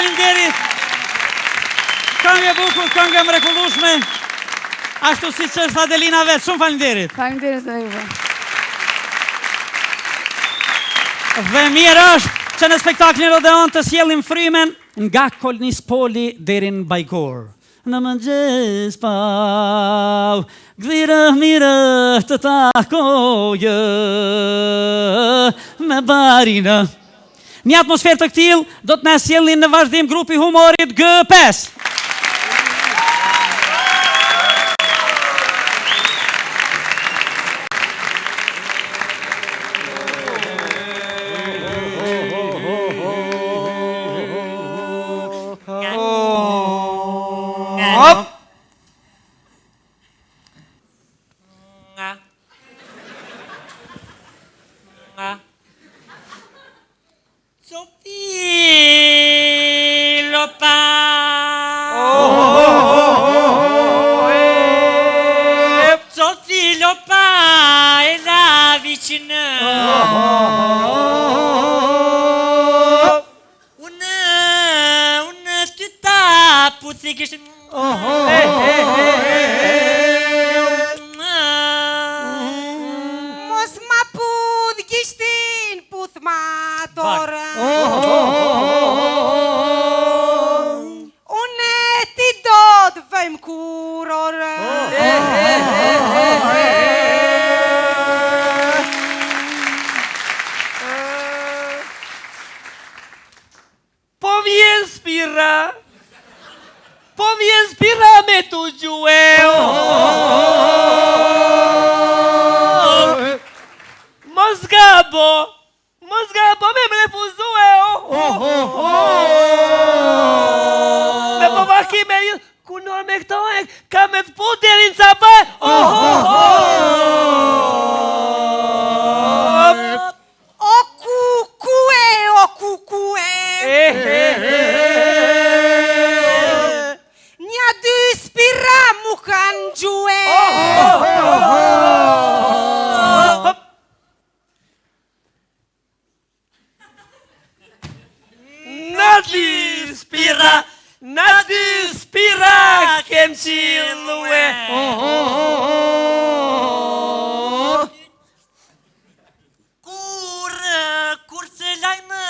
faleminderit. Këngë e bukur, këngë e mrekullueshme. Ashtu siç është Adelina vet, shumë faleminderit. Faleminderit edhe juve. Dhe mirë është që në spektaklin Rodeon të sjellim frymen nga Kolnispoli deri në Bajgor. Në mëngjes pau, gdhirë mirë të takojë me barinë. Një atmosferë të këtill do të na sjellin në vazhdim grupi humorit G5. Mos ma pudh gishtin puth mator. Une ti do të vëjmë kuror. Po vjen spira. Po vjen spira me tu gjue. Mos gabo me më refuzue. Me po vaki me ju, kunor me këto e, ka me të pu derin ca pa. O kukue. Nja dy spira mu kanë gjue. Na dy spira kem qillue. Kur se lajmë,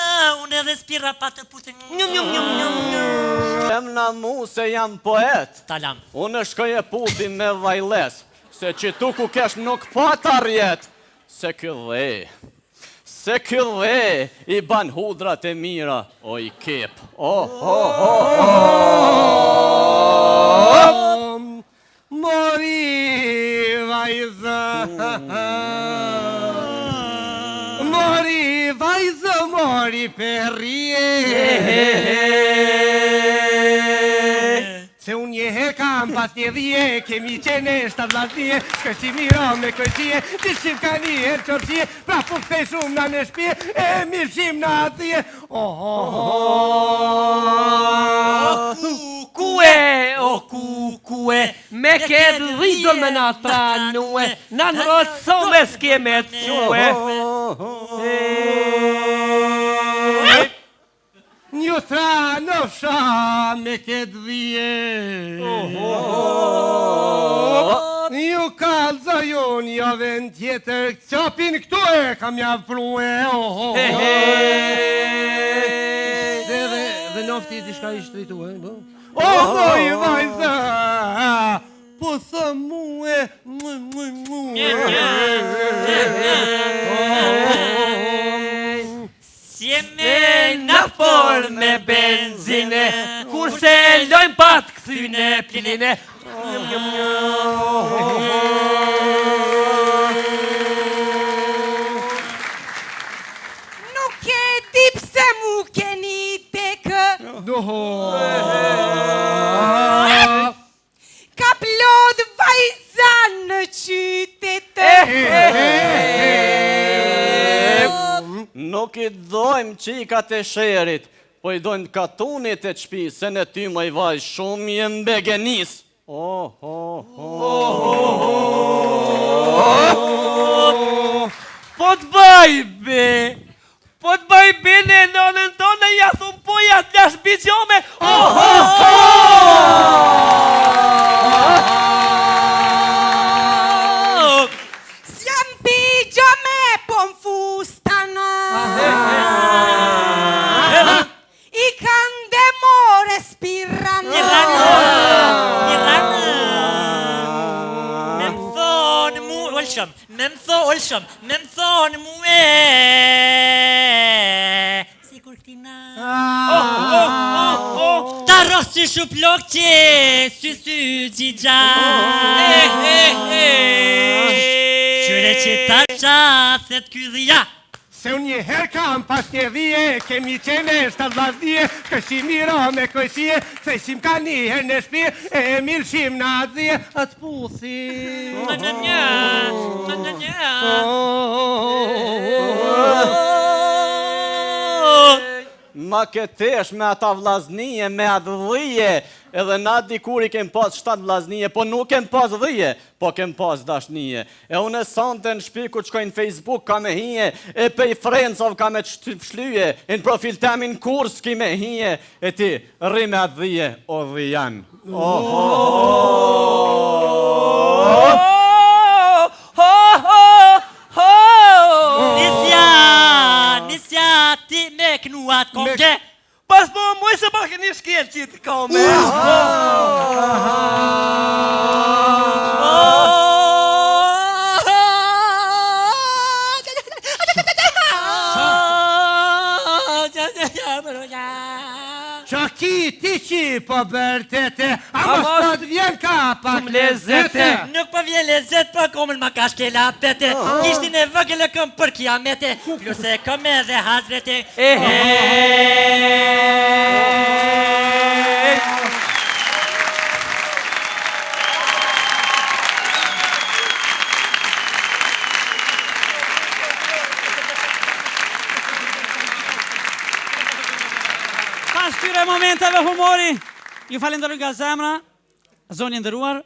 unë edhe spira pa të putë. Shem na mu se jam poet. Talam. Unë shkoj e puti me vajles, se që tu ku kesh nuk patar jet. Se ky dhe i ban hudrat e mira, o i kep. Mori vajzë, mori perrije. Se unë jehe kam pas një dhije, kemi qene shtat vlasnije, s'kështi mira me kërqie, ti shqip ka një herë qërqie, pra po këthej shumë na në shpje, e mirë shim na atije. Kukue, me këtë rridon me na pranue, na në rotëso me s'ke me të que. Një thra në fsha me këtë dhije. Një kalza jo një vend tjetër, qapin këtu e kam javë prue. Dhe nofti diçka i shtritu, moj vajza, po thë muë. Sjeme në por me benzine, kurse lojmë pat këthyne pline. Nuk e di pse mu keni tekë. Ka plod vajza në qytetë. Nuk i dojmë qikat e sherit, po i dojmë katunit e qpi, se në ty më i vaj shumë jem begenis. Po të baj, be, Po të bëj bine nënën tonë, ja thun poja të lash bijome. S'jam bijome, po m'fustano. I kanë demore spirano. Me më thonë mu olshëm, me më thonë mu sikur këtina. Ta rosi shu plok që sy gjigja. Qyre që ta qathet ky dhja. Se unë një herë kam pas një dhije, kemi qene 7 vllaznije, këshim miro me kojësie, thejsim ka një herë në shpije, e milshim në atë dhije, atë puthi. Ma këtesh me ata vllaznije, me atë dhije, edhe na dikur I kem pas 7 vllaznije, po nuk kem pas dhije, po kem pas dashnije. E unë sante në shpi ku qkoj në Facebook ka me hije, e pej Frencov ka me shlyje, e në profil temin kurs ki me hije, e ti rri me atë dhije, o dhijan. Nisja ti me knuat konke. Pas po muj se pak e një shkel që ti ka me. Qa ki ti që po bërtete, a mos po të vjen ka pak lezete. Nuk po vjen lezet, po komën ma ka shkela pete. Kishtin e vëgëllë këm për kiamete, plus e këm edhe hazrete. Pas këtyre momenteve humori, ju falenderoj nga zemra, zoni nderuar,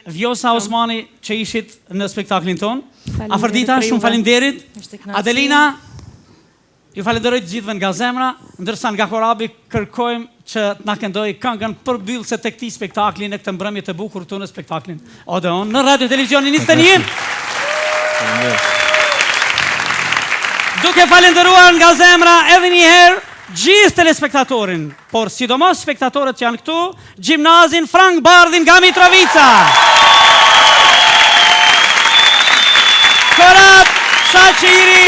Vjosa Osmani që ishit në spektaklin ton. Afërdita, shumë falenderit. Adelina, ju falenderoj të gjithëve nga zemra, ndërsa nga Korabi kërkojmë që na këndoj këngën përbyllëse tek këtij spektakli në këtë mbrëmje të bukur tonë në spektaklin Odeon në Radio Televizionin 21. Duke falenderuar nga zemra edhe një herë gjithë telespektatorin, por sidomos spektatorët që janë këtu, Gjimnazin Frank Bardhin nga Mitrovica. Korab Saqiri